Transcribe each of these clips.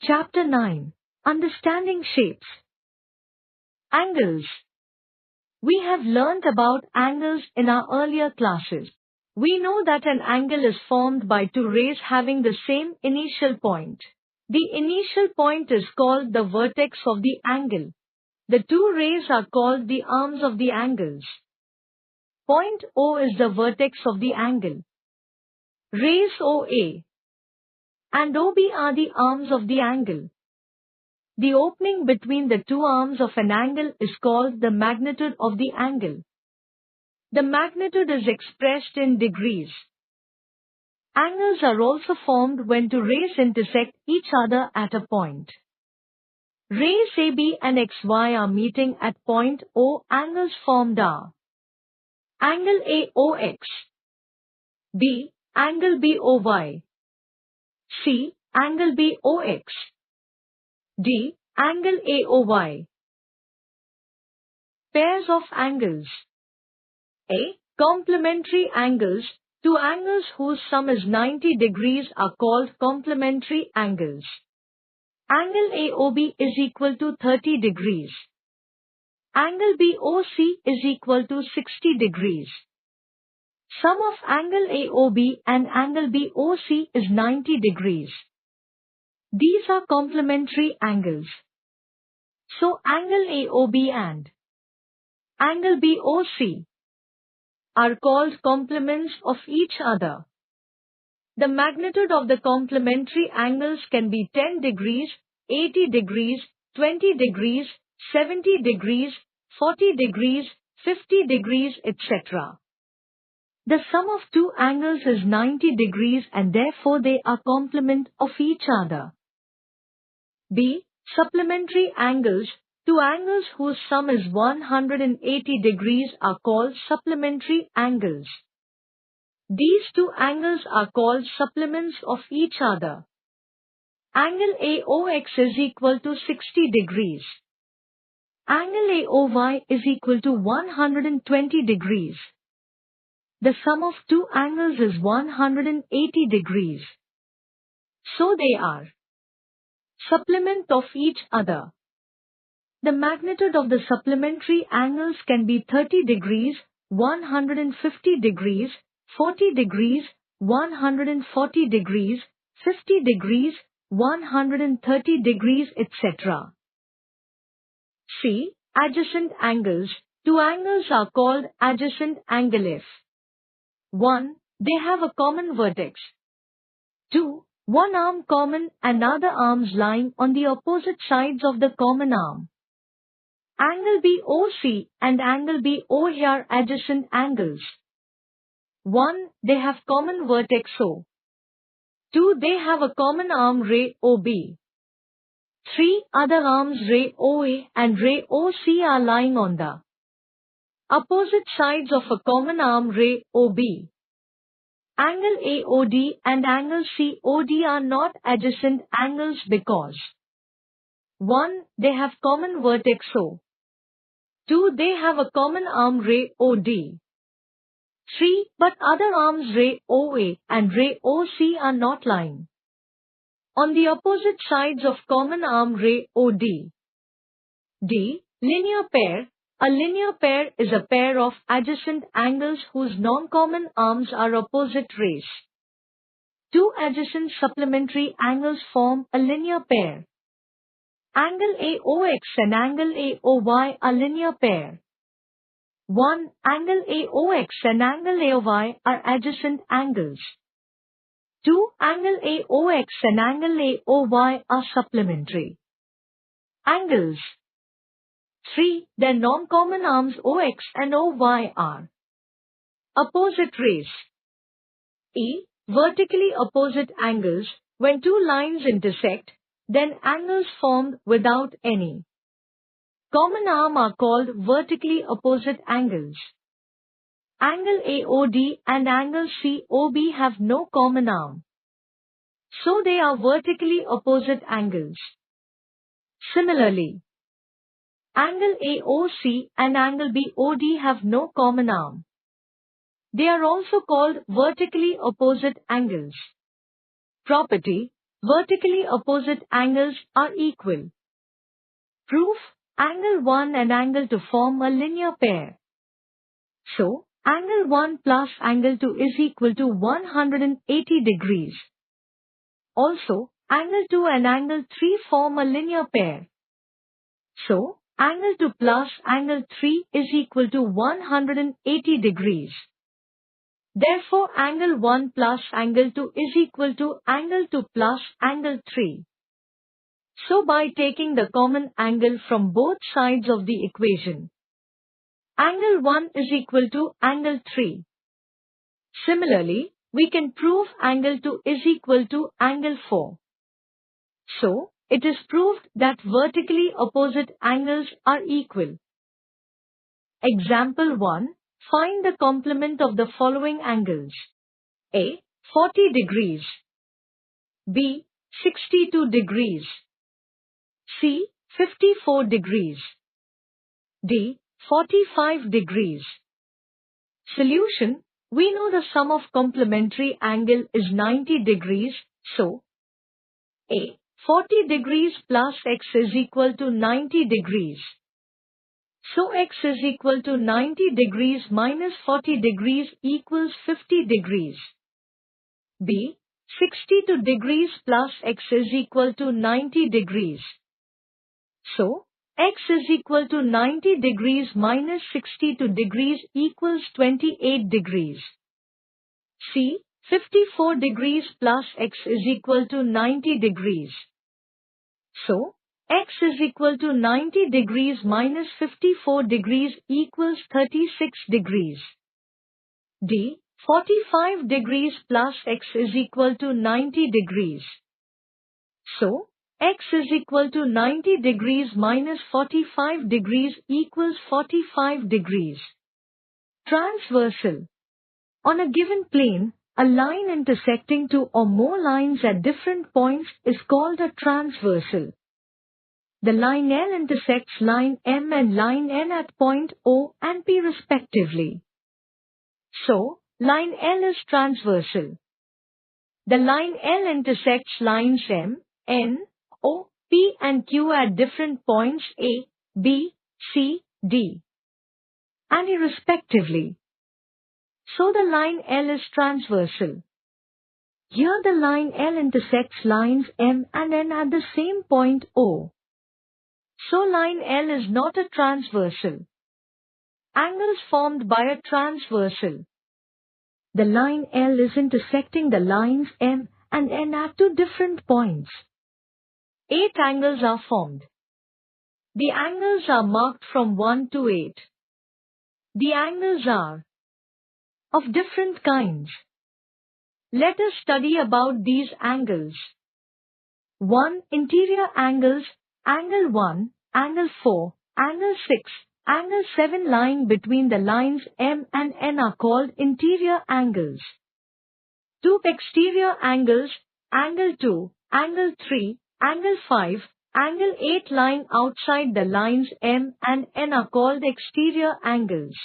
Chapter 9. Understanding Shapes. Angles. We have learnt about angles in our earlier classes. We know that an angle is formed by two rays having the same initial point. The initial point is called the vertex of the angle. The two rays are called the arms of the angles. Point O is the vertex of the angle. Rays OA and OB are the arms of the angle. The opening between the two arms of an angle is called the magnitude of the angle. The magnitude is expressed in degrees. Angles are also formed when two rays intersect each other at a point. Rays AB and XY are meeting at point O. Angles formed are angle AOX, B, angle BOY, C, angle BOX, D, angle AOY. Pairs of angles. A. Complementary angles. Two angles whose sum is 90 degrees are called complementary angles. Angle AOB is equal to 30 degrees. Angle BOC is equal to 60 degrees. Sum of angle AOB and angle BOC is 90 degrees. These are complementary angles. So angle AOB and angle BOC are called complements of each other. The magnitude of the complementary angles can be 10 degrees, 80 degrees, 20 degrees, 70 degrees, 40 degrees, 50 degrees, etc. The sum of two angles is 90 degrees and therefore they are complement of each other. B. Supplementary angles. Two angles whose sum is 180 degrees are called supplementary angles. These two angles are called supplements of each other. Angle AOX is equal to 60 degrees. Angle AOY is equal to 120 degrees. The sum of two angles is 180 degrees. So they are supplement of each other. The magnitude of the supplementary angles can be 30 degrees, 150 degrees, 40 degrees, 140 degrees, 50 degrees, 130 degrees, etc. C. Adjacent angles. Two angles are called adjacent angle if 1. They have a common vertex. 2. One arm common and other arms lying on the opposite sides of the common arm. Angle BOC and angle BO are adjacent angles. 1. They have common vertex O. 2. They have a common arm ray OB. 3. Other arms ray OA and ray OC are lying on the opposite sides of a common arm ray OB. Angle AOD and angle COD are not adjacent angles because 1. They have common vertex O. 2. They have a common arm ray OD. 3. But other arms ray OA and ray OC are not lying on the opposite sides of common arm ray OD. D. Linear pair. A linear pair is a pair of adjacent angles whose non-common arms are opposite rays. Two adjacent supplementary angles form a linear pair. Angle AOX and angle AOY are linear pair. 1. Angle AOX and angle AOY are adjacent angles. 2. Angle AOX and angle AOY are supplementary angles. 3. Their non-common arms OX and OY are opposite rays. E. Vertically opposite angles. When two lines intersect, then angles formed without any common arm are called vertically opposite angles. Angle AOD and angle COB have no common arm, so they are vertically opposite angles. Similarly, angle AOC and angle BOD have no common arm. They are also called vertically opposite angles. Property. vertically opposite angles are equal. Proof: angle 1 and angle 2 form a linear pair. So, angle 1 plus angle 2 is equal to 180 degrees. Also, angle 2 and angle 3 form a linear pair. So, angle 2 plus angle 3 is equal to 180 degrees. Therefore, angle 1 plus angle 2 is equal to angle 2 plus angle 3. So, by taking the common angle from both sides of the equation, angle 1 is equal to angle 3. Similarly, we can prove angle 2 is equal to angle 4. So, it is proved that vertically opposite angles are equal. Example 1. Find the complement of the following angles. A. 40 degrees. B. 62 degrees. C. 54 degrees. D. 45 degrees. Solution: we know the sum of complementary angle is 90 degrees, so A. 40 degrees plus x is equal to 90 degrees. So x is equal to 90 degrees minus 40 degrees equals 50 degrees. B. 62 degrees plus x is equal to 90 degrees. So, x is equal to 90 degrees minus 62 degrees equals 28 degrees. C. 54 degrees plus x is equal to 90 degrees. So, x is equal to 90 degrees minus 54 degrees equals 36 degrees. D. 45 degrees plus x is equal to 90 degrees. So, x is equal to 90 degrees minus 45 degrees equals 45 degrees. Transversal. On a given plane, a line intersecting two or more lines at different points is called a transversal. The line L intersects line M and line N at point O and P respectively. So, line L is transversal. The line L intersects lines M, N, O, P and Q at different points A, B, C, D, and E respectively. So the line L is transversal. Here the line L intersects lines M and N at the same point O. So line L is not a transversal. Angles formed by a transversal. The line L is intersecting the lines M and N at two different points. 8 angles are formed. The angles are marked from 1 to 8. The angles are of different kinds. Let us study about these angles. 1. Interior angles, angle 1, angle 4, angle 6, angle 7 lying between the lines M and N are called interior angles. 2. Exterior angles, angle 2, angle 3, angle 5, angle 8 lying outside the lines M and N are called exterior angles.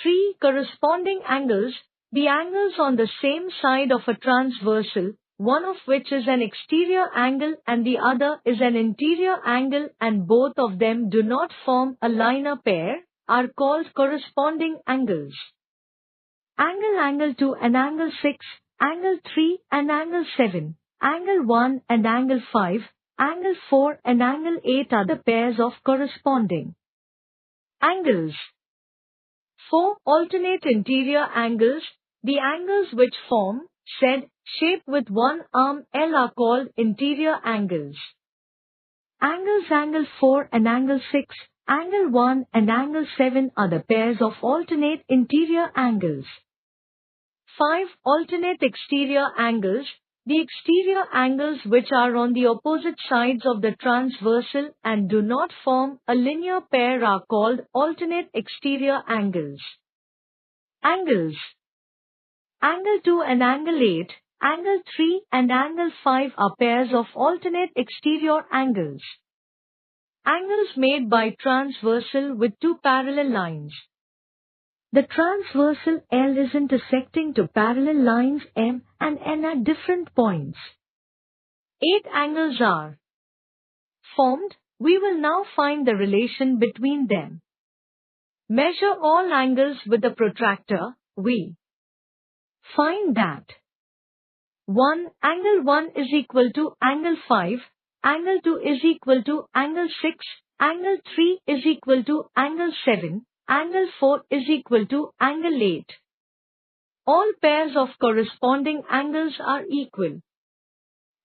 3. Corresponding angles, the angles on the same side of a transversal, one of which is an exterior angle and the other is an interior angle and both of them do not form a linear pair, are called corresponding angles. Angle 2 and angle 6, angle 3 and angle 7, angle 1 and angle 5, angle 4 and angle 8 are the pairs of corresponding angles. 4. Alternate interior angles, the angles which form said shape with one arm L are called interior angles. Angles angle 4 and angle 6, angle 1 and angle 7 are the pairs of alternate interior angles. 5. Alternate exterior angles, the exterior angles which are on the opposite sides of the transversal and do not form a linear pair are called alternate exterior angles. Angles. Angle 2 and angle 8, angle 3 and angle 5 are pairs of alternate exterior angles. Angles made by transversal with two parallel lines. The transversal L is intersecting two parallel lines M and N at different points. 8 angles are formed. We will now find the relation between them. Measure all angles with a protractor. We find that 1. Angle 1 is equal to angle 5, angle 2 is equal to angle 6, angle 3 is equal to angle 7, angle 4 is equal to angle 8. All pairs of corresponding angles are equal.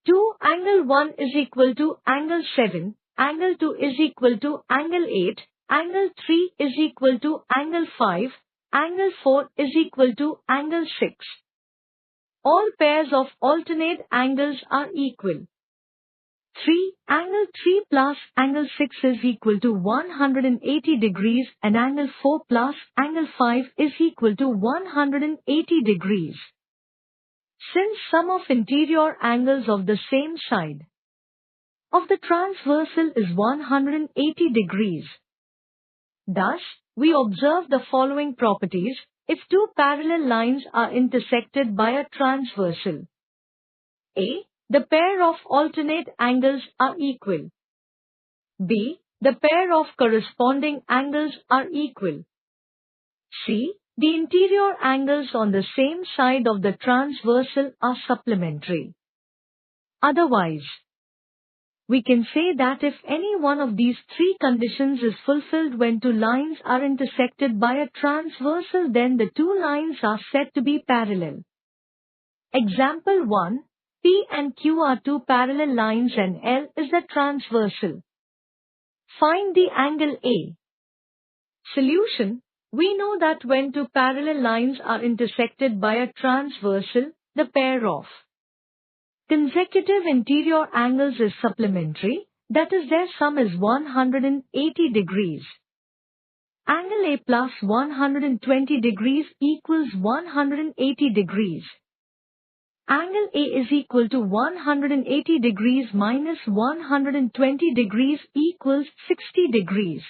2. Angle 1 is equal to angle 7, angle 2 is equal to angle 8, angle 3 is equal to angle 5, angle 4 is equal to angle 6. All pairs of alternate angles are equal. 3. Angle 3 plus angle 6 is equal to 180 degrees and angle 4 plus angle 5 is equal to 180 degrees. Since sum of interior angles of the same side of the transversal is 180 degrees, thus, we observe the following properties if two parallel lines are intersected by a transversal. A. The pair of alternate angles are equal. B. The pair of corresponding angles are equal. C. The interior angles on the same side of the transversal are supplementary. Otherwise, we can say that if any one of these three conditions is fulfilled when two lines are intersected by a transversal, then the two lines are said to be parallel. Example 1. P and Q are two parallel lines and L is the transversal. Find the angle A. Solution. We know that when two parallel lines are intersected by a transversal, the pair of consecutive interior angles is supplementary, that is their sum is 180 degrees. Angle A plus 120 degrees equals 180 degrees. Angle A is equal to 180 degrees minus 120 degrees equals 60 degrees.